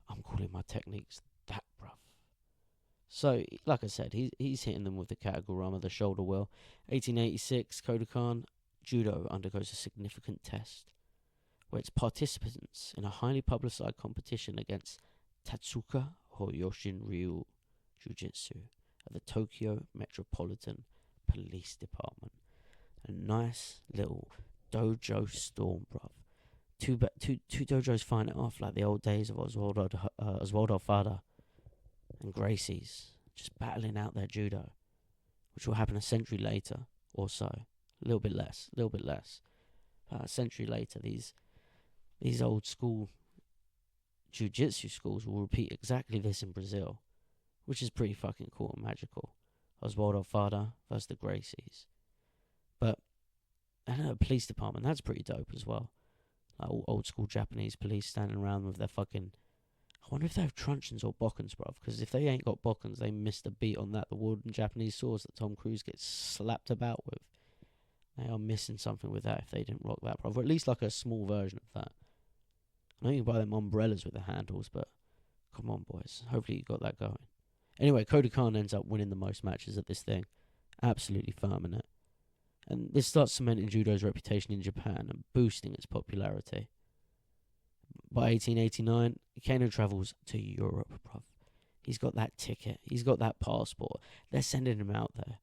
I'm calling my techniques that, bruv. So, like I said, he's hitting them with the kataguruma, the shoulder wheel. 1886, Kodokan Judo undergoes a significant test, where its participants in a highly publicized competition against Tatsuka Hoyoshin Ryu Jiu-Jitsu at the Tokyo Metropolitan Police Department. A nice little dojo storm, bruv. Two dojos fighting it off like the old days of Oswaldo Fada and Gracie's, just battling out their judo, which will happen a century later or so. A little bit less. About a century later, these old school jiu-jitsu schools will repeat exactly this in Brazil, which is pretty fucking cool and magical. Oswaldo Fada versus the Gracies. But And a police department, that's pretty dope as well. Like all old school Japanese police standing around with their fucking. I wonder if they have truncheons or bokkens, bruv. Because if they ain't got bokkens, they missed a beat on that. The wooden Japanese swords that Tom Cruise gets slapped about with. They are missing something with that if they didn't rock that, bruv. Or at least like a small version of that. I know you can buy them umbrellas with the handles, but come on, boys. Hopefully you got that going. Anyway, Kodokan ends up winning the most matches at this thing. Absolutely firming it. And this starts cementing judo's reputation in Japan and boosting its popularity. By 1889, Kano travels to Europe, bruv. He's got that ticket. He's got that passport. They're sending him out there.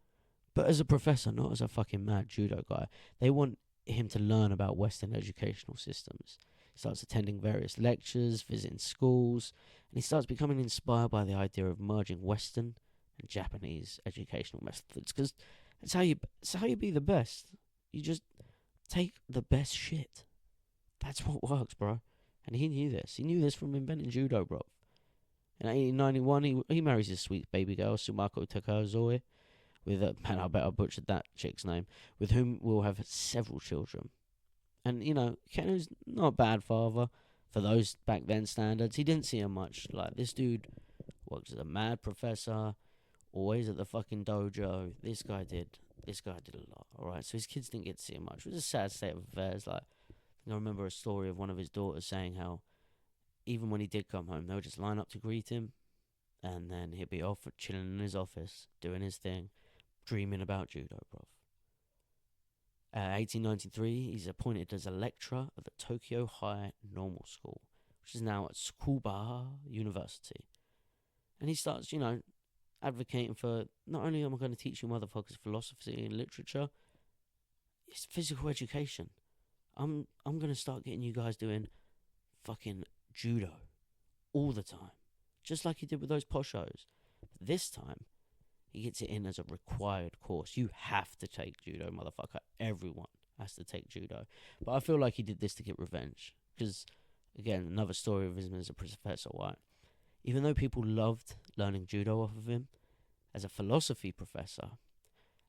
But as a professor, not as a fucking mad judo guy. They want him to learn about Western educational systems. He starts attending various lectures, visiting schools, and he starts becoming inspired by the idea of merging Western and Japanese educational methods. Because it's how you be the best. You just take the best shit. That's what works, bro. And he knew this. He knew this from inventing judo, bro. In 1891, he marries his sweet baby girl, Sumako Takazoe, with man, I bet I butchered that chick's name, with whom will have several children. And, Keno's not a bad father for those back then standards. He didn't see him much. Like, this dude works as a mad professor, always at the fucking dojo. This guy did a lot, alright? So his kids didn't get to see him much. It was a sad state of affairs. Like, I remember a story of one of his daughters saying how even when he did come home, they would just line up to greet him, and then he'd be off chilling in his office, doing his thing, dreaming about judo, bruv. 1893, he's appointed as a lecturer at the Tokyo High Normal School, which is now at Tsukuba University. And he starts, advocating for, not only am I going to teach you motherfuckers philosophy and literature, it's physical education. I'm going to start getting you guys doing fucking judo all the time. Just like he did with those poshos. This time, he gets it in as a required course. You have to take judo, motherfucker. Everyone has to take judo. But I feel like he did this to get revenge. Because, again, another story of him as a professor, right? Even though people loved learning judo off of him, as a philosophy professor,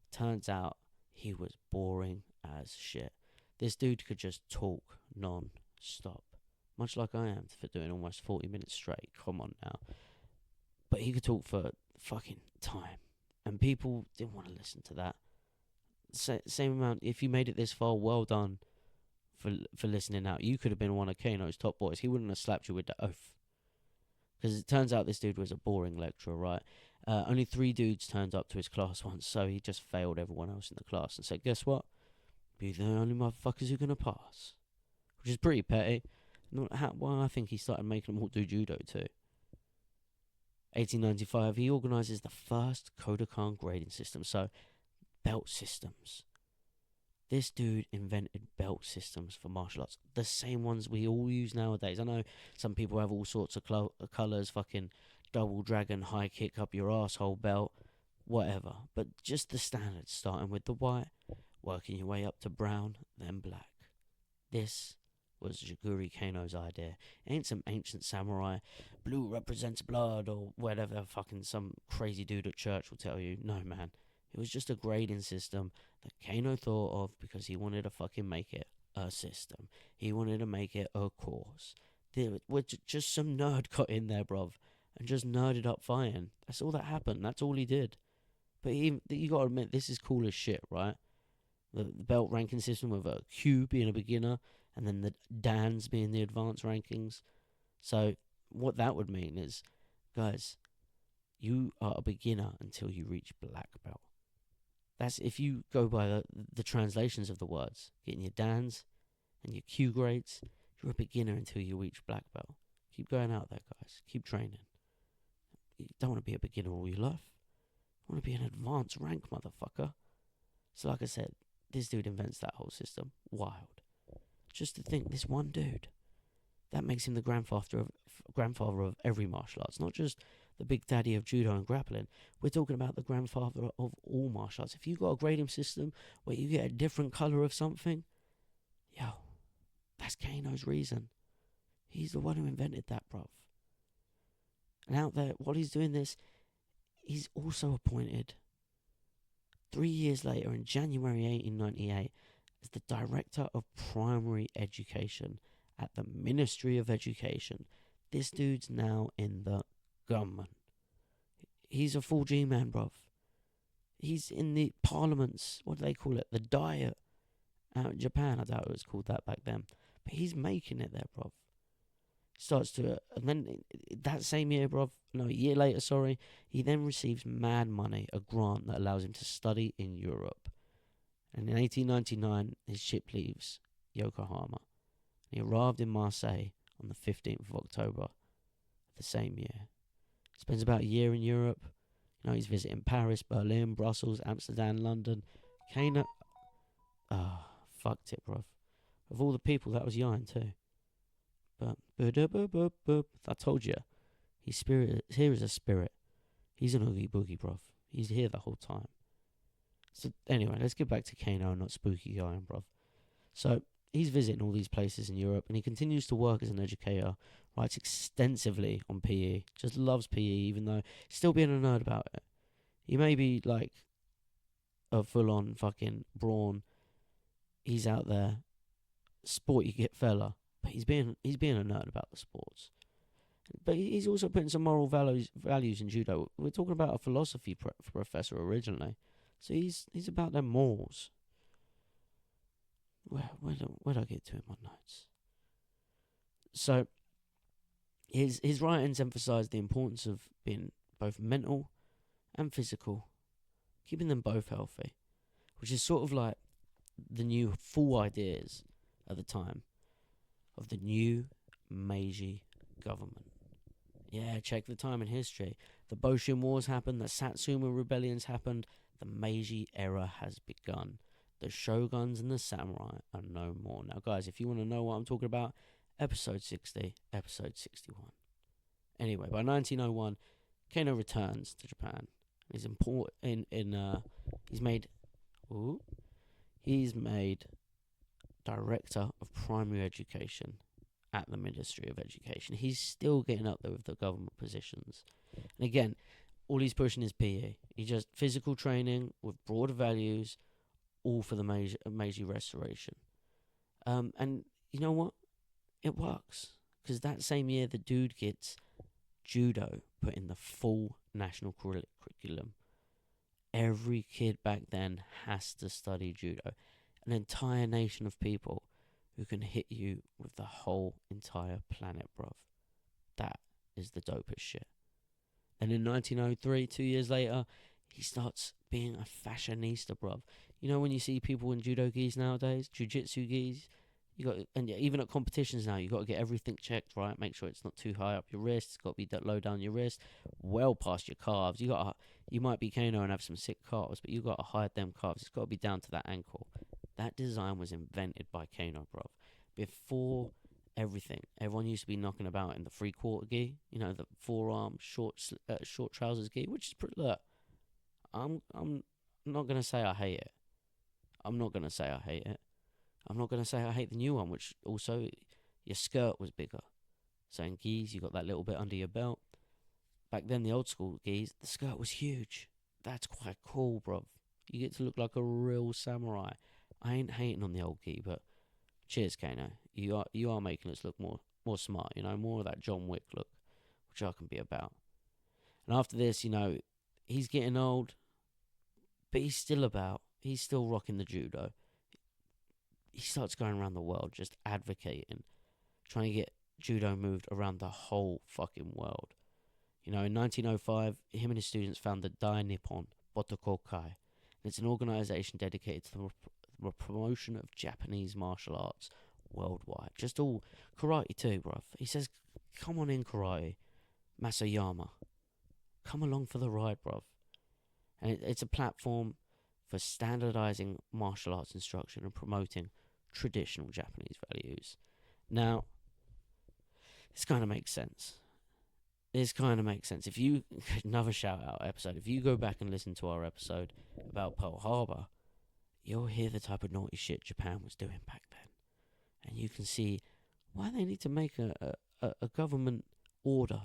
turns out he was boring as shit. This dude could just talk non-stop. Much like I am for doing almost 40 minutes straight. Come on now. But he could talk for fucking time. And people didn't want to listen to that. Same amount, if you made it this far, well done for listening out. You could have been one of Kano's top boys. He wouldn't have slapped you with the oath. Because it turns out this dude was a boring lecturer, right? Only 3 dudes turned up to his class once, so he just failed everyone else in the class and said, guess what? Be the only motherfuckers who are going to pass. Which is pretty petty. Well, I think he started making them all do judo too. 1895, he organises the first Kodokan grading system, so belt systems. This dude invented belt systems for martial arts, the same ones we all use nowadays. I know some people have all sorts of colours, fucking double dragon, high kick up your asshole belt, whatever. But just the standards, starting with the white, working your way up to brown, then black. This was Jigoro Kano's idea. It ain't some ancient samurai, blue represents blood, or whatever fucking some crazy dude at church will tell you. No, man. It was just a grading system that Kano thought of because he wanted to fucking make it a system. He wanted to make it a course. Just some nerd got in there, bruv, and just nerded up fighting. That's all that happened. That's all he did. But you gotta admit, this is cool as shit, right? The belt ranking system with a Q being a beginner, and then the Dans being the advanced rankings. So what that would mean is, guys, you are a beginner until you reach black belt. That's if you go by the translations of the words. Getting your Dans and your Q grades, you're a beginner until you reach black belt. Keep going out there, guys. Keep training. You don't want to be a beginner all your life. You want to be an advanced rank, motherfucker. So like I said, this dude invents that whole system. Wild. Just to think, this one dude, that makes him the grandfather of every martial arts, not just the big daddy of judo and grappling. We're talking about the grandfather of all martial arts. If you've got a grading system where you get a different colour of something, yo, that's Kano's reason. He's the one who invented that, bruv. And out there, while he's doing this, he's also appointed 3 years later, in January 1898, as the Director of Primary Education at the Ministry of Education. This dude's now in the government. He's a full G-man, bruv. He's in the parliaments, what do they call it? The Diet out in Japan. I doubt it was called that back then. But he's making it there, bruv. And then that same year, bruv, no, a year later, sorry, he then receives mad money, a grant that allows him to study in Europe. And in 1899, his ship leaves Yokohama. He arrived in Marseille on the 15th of October the same year. Spends about a year in Europe. He's visiting Paris, Berlin, Brussels, Amsterdam, London. Kano, fucked it, bruv. Of all the people, that was Yarn too. But I told you, here is a spirit. He's an oogie boogie, bruv. He's here the whole time. So anyway, let's get back to Kano, not Spooky Yarn, bruv. So he's visiting all these places in Europe, and he continues to work as an educator. Writes extensively on PE. Just loves PE, even though still being a nerd about it. He may be like a full-on fucking brawn. He's out there, sporty get fella, but he's being a nerd about the sports. But he's also putting some moral values in judo. We're talking about a philosophy professor originally, so he's about them morals. Where'd I get to in my notes? So his writings emphasise the importance of being both mental and physical, keeping them both healthy, which is sort of like the new full ideas at the time of the new Meiji government. Yeah, check the time in history. The Boshin Wars happened, the Satsuma rebellions happened, the Meiji era has begun. The shoguns and the samurai are no more. Now, guys, if you want to know what I'm talking about, episode 60, episode 61. Anyway, by 1901, Kano returns to Japan. He's he's made Director of Primary Education at the Ministry of Education. He's still getting up there with the government positions. And again, all he's pushing is PE. He just physical training with broader values, all for the Meiji Restoration. And you know what? It works. Because that same year, the dude gets judo put in the full national curriculum. Every kid back then has to study judo. An entire nation of people who can hit you with the whole entire planet, bruv. That is the dopest shit. And in 1903, 2 years later, he starts being a fashionista, bruv. You know when you see people in judo gis nowadays, jiu-jitsu gis, and even at competitions now, you got to get everything checked, right? Make sure it's not too high up your wrist. It's got to be low down your wrist, well past your calves. You might be Kano and have some sick calves, but you got to hide them calves. It's got to be down to that ankle. That design was invented by Kano, bruv. Before everything, everyone used to be knocking about in the 3/4 gi, the forearm short trousers gi, which is pretty. Look, I'm not gonna say I hate it. I'm not gonna say I hate it. I'm not gonna say I hate the new one, which also your skirt was bigger. So in gis, you got that little bit under your belt. Back then, the old school gis, the skirt was huge. That's quite cool, bruv. You get to look like a real samurai. I ain't hating on the old gi, but cheers, Kano. You are making us look more smart, more of that John Wick look, which I can be about. And after this, he's getting old, but he's still rocking the judo. He starts going around the world just advocating, trying to get judo moved around the whole fucking world. In 1905, him and his students founded Dai Nippon Botokokai. And it's an organization dedicated to the promotion of Japanese martial arts worldwide. Just all karate too, bruv. He says, come on in, karate. Masayama. Come along for the ride, bruv. And it's a platform for standardizing martial arts instruction and promoting traditional Japanese values. Now, this kind of makes sense. If you, another shout out episode, if you go back and listen to our episode about Pearl Harbor, you'll hear the type of naughty shit Japan was doing back then. And you can see why they need to make a government order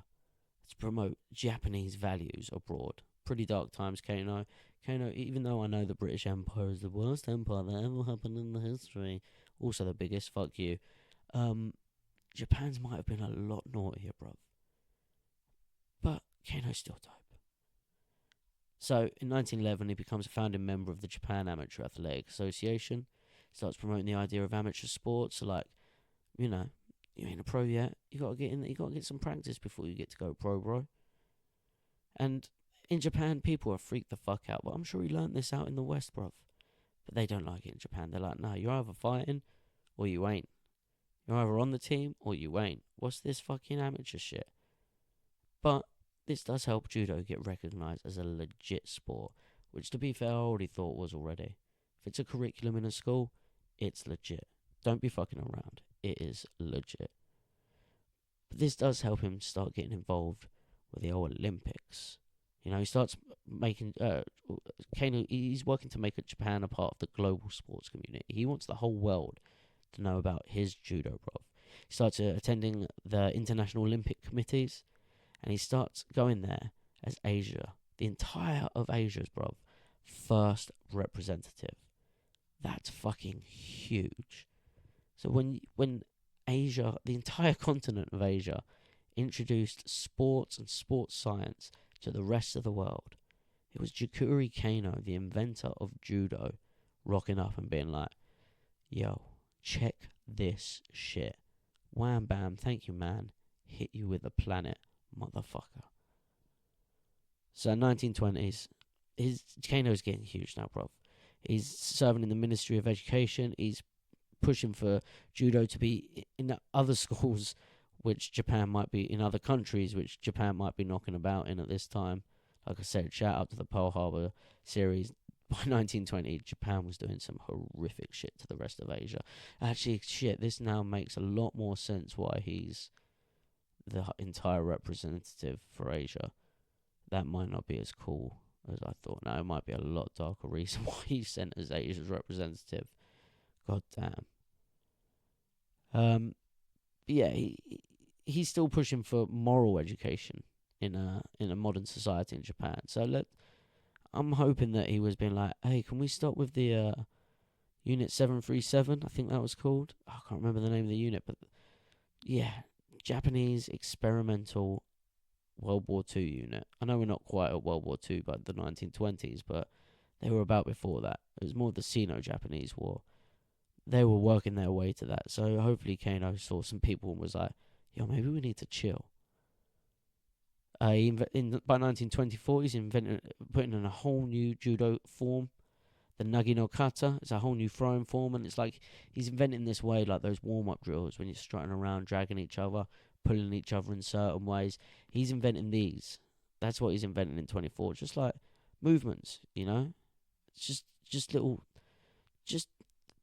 to promote Japanese values abroad. pretty dark times, Kano. Kano, even though I know the British Empire is the worst empire that ever happened in the history, also the biggest, fuck you, Japan's might have been a lot naughtier, bruv. But Kano's still dope. So, in 1911, he becomes a founding member of the Japan Amateur Athletic Association. Starts promoting the idea of amateur sports. So, like, you know, you ain't a pro yet. You gotta get in. You gotta get some practice before you get to go pro, bro. And in Japan, people are freaked the fuck out. But I'm sure he learnt this out in the West, bruv. But they don't like it in Japan. They're like, nah, you're either fighting or you ain't. You're either on the team or you ain't. What's this fucking amateur shit? But this does help judo get recognised as a legit sport, which, to be fair, I already thought was already. If it's a curriculum in a school, it's legit. Don't be fucking around. It is legit. But this does help him start getting involved with the old Olympics. You know, he starts making... Kano, he's working to make Japan a part of the global sports community. He wants the whole world to know about his judo, bruv. He starts attending the International Olympic Committees, and he starts going there as Asia, the entire of Asia's, bruv, first representative. That's fucking huge. So when Asia, the entire continent of Asia, introduced sports and sports science to the rest of the world, it was Jigoro Kano, the inventor of judo, rocking up and being like, yo, check this shit. Wham bam, thank you, man. Hit you with the planet, motherfucker. So 1920s, Kano's getting huge now, bruv. He's serving in the Ministry of Education. He's pushing for judo to be in other schools, which Japan might be, in other countries, which Japan might be knocking about in at this time. Like I said, shout out to the Pearl Harbor series. By 1920, Japan was doing some horrific shit to the rest of Asia. Actually, shit, this now makes a lot more sense why he's the entire representative for Asia. That might not be as cool as I thought. Now, it might be a lot darker reason why he's sent as Asia's representative. God damn. Yeah, he's still pushing for moral education in a modern society in Japan. So I'm hoping that he was being like, hey, can we stop with the Unit 737? I think that was called. I can't remember the name of the unit, but yeah, Japanese experimental World War II unit. I know we're not quite at World War II by the 1920s, but they were about before that. It was more the Sino-Japanese War. They were working their way to that. So hopefully Kano saw some people and was like, yo, maybe we need to chill. By 1924, he's putting in a whole new judo form. The Nagi no Kata is a whole new throwing form, and it's like he's inventing this way, like those warm-up drills when you're strutting around, dragging each other, pulling each other in certain ways. He's inventing these. That's what he's inventing in 24. Just like movements, you know? It's just little, just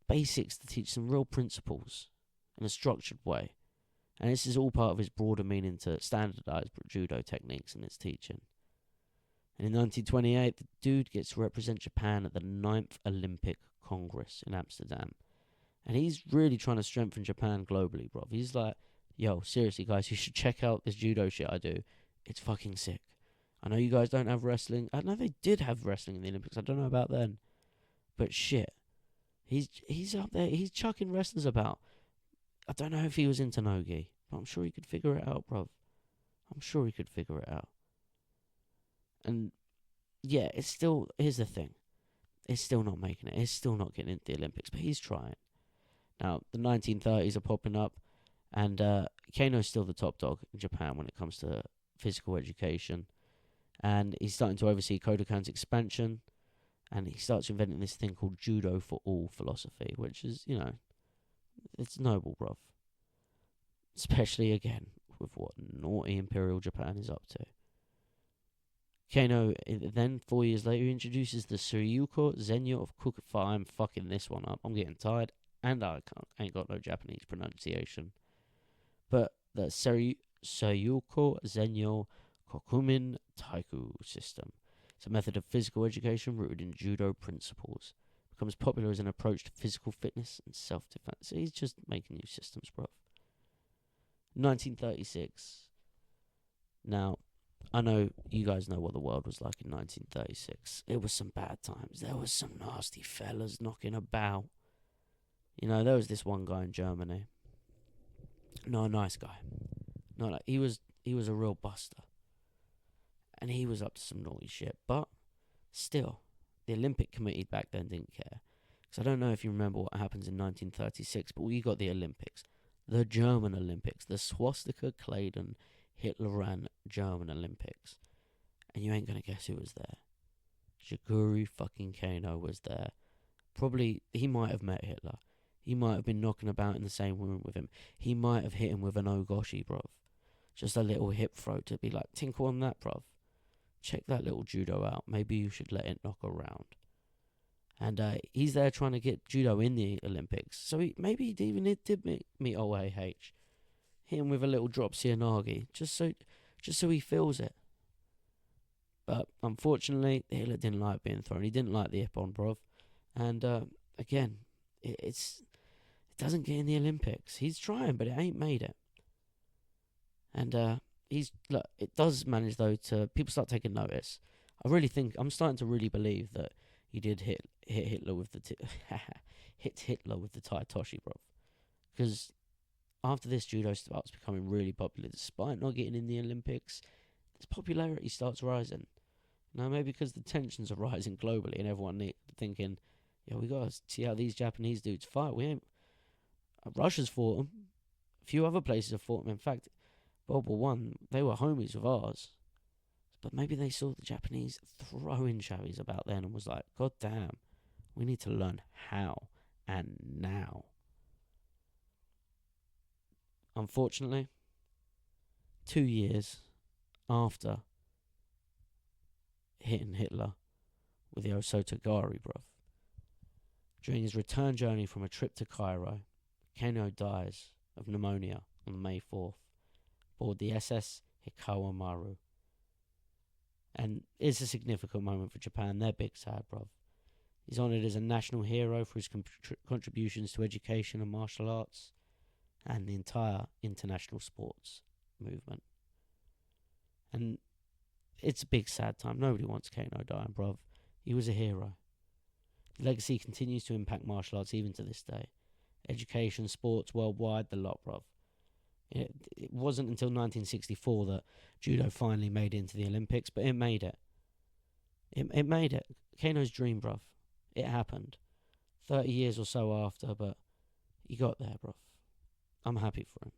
basics to teach some real principles in a structured way. And this is all part of his broader meaning to standardise judo techniques in its teaching. And in 1928, the dude gets to represent Japan at the 9th Olympic Congress in Amsterdam. And he's really trying to strengthen Japan globally, bruv. He's like, yo, seriously, guys, you should check out this judo shit I do. It's fucking sick. I know you guys don't have wrestling. I know they did have wrestling in the Olympics. I don't know about then. But shit. He's up there. He's chucking wrestlers about. I don't know if he was into Nogi, but I'm sure he could figure it out, bruv. I'm sure he could figure it out. And yeah, it's still, here's the thing. It's still not making it. It's still not getting into the Olympics, but he's trying. Now, the 1930s are popping up, and Kano's still the top dog in Japan when it comes to physical education. And he's starting to oversee Kodokan's expansion, and he starts inventing this thing called Judo for All philosophy, which is, you know, it's noble, bruv. Especially, again, with what naughty Imperial Japan is up to. Kano, then 4 years later, introduces the Seiyuko Zenyo of Kukufa. I'm fucking this one up. I'm getting tired, and I ain't got no Japanese pronunciation. But the Seiyuko Zenyo Kokumin Taiku system. It's a method of physical education rooted in judo principles. Becomes popular as an approach to physical fitness and self-defense. So he's just making new systems, bruv. 1936. Now, I know you guys know what the world was like in 1936. It was some bad times. There was some nasty fellas knocking about. You know, there was this one guy in Germany. No, a nice guy. Not like he was a real buster. And he was up to some naughty shit. But still, the Olympic Committee back then didn't care. Because I don't know if you remember what happens in 1936, but we got the Olympics. The German Olympics. The swastika-claden Hitler-ran German Olympics. And you ain't going to guess who was there. Jigoro fucking Kano was there. Probably, he might have met Hitler. He might have been knocking about in the same room with him. He might have hit him with an ogoshi, bruv. Just a little hip throw to be like, tinkle on that, bruv. Check that little judo out. Maybe you should let it knock around. And he's there trying to get judo in the Olympics. So maybe he even did meet OAH. Hit him with a little drop Cianagi, just so he feels it. But unfortunately, Hitler didn't like being thrown. He didn't like the Ippon, bruv. And again, it doesn't get in the Olympics. He's trying, but it ain't made it. And it does manage though to people start taking notice. I really think I'm starting to really believe that he did hit Hitler with the hit Hitler with the Tai Toshi, bruv. Because after this, judo starts becoming really popular, despite not getting in the Olympics. Its popularity starts rising. Now, maybe because the tensions are rising globally and everyone thinking, yeah, we got to see how these Japanese dudes fight. Russia's fought them. A few other places have fought them. In fact, World War One, they were homies with ours. But maybe they saw the Japanese throwing chavis about then and was like, God damn, we need to learn how and now. Unfortunately, 2 years after hitting Hitler with the Osotogari, bruv, during his return journey from a trip to Cairo, Kano dies of pneumonia on May 4th aboard the SS Hikawa Maru. And it's a significant moment for Japan. They're big sad, bruv. He's honoured as a national hero for his contributions to education and martial arts and the entire international sports movement. And it's a big sad time. Nobody wants Kano dying, bruv. He was a hero. The legacy continues to impact martial arts even to this day. Education, sports, worldwide, the lot, bruv. It wasn't until 1964 that judo finally made it into the Olympics, but it made it. It made it. Kano's dream, bruv. It happened. 30 years or so after, but he got there, bruv. I'm happy for him.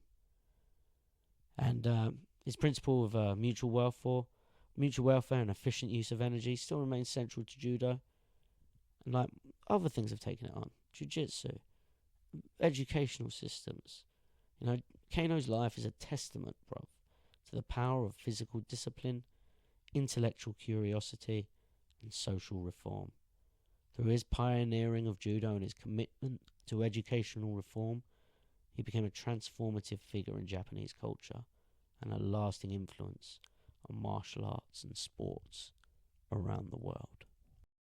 And his principle of mutual welfare and efficient use of energy still remains central to judo. And like other things have taken it on. Jiu-jitsu, educational systems. You know, Kano's life is a testament, bruv, to the power of physical discipline, intellectual curiosity, and social reform. Through his pioneering of judo and his commitment to educational reform, he became a transformative figure in Japanese culture and a lasting influence on martial arts and sports around the world.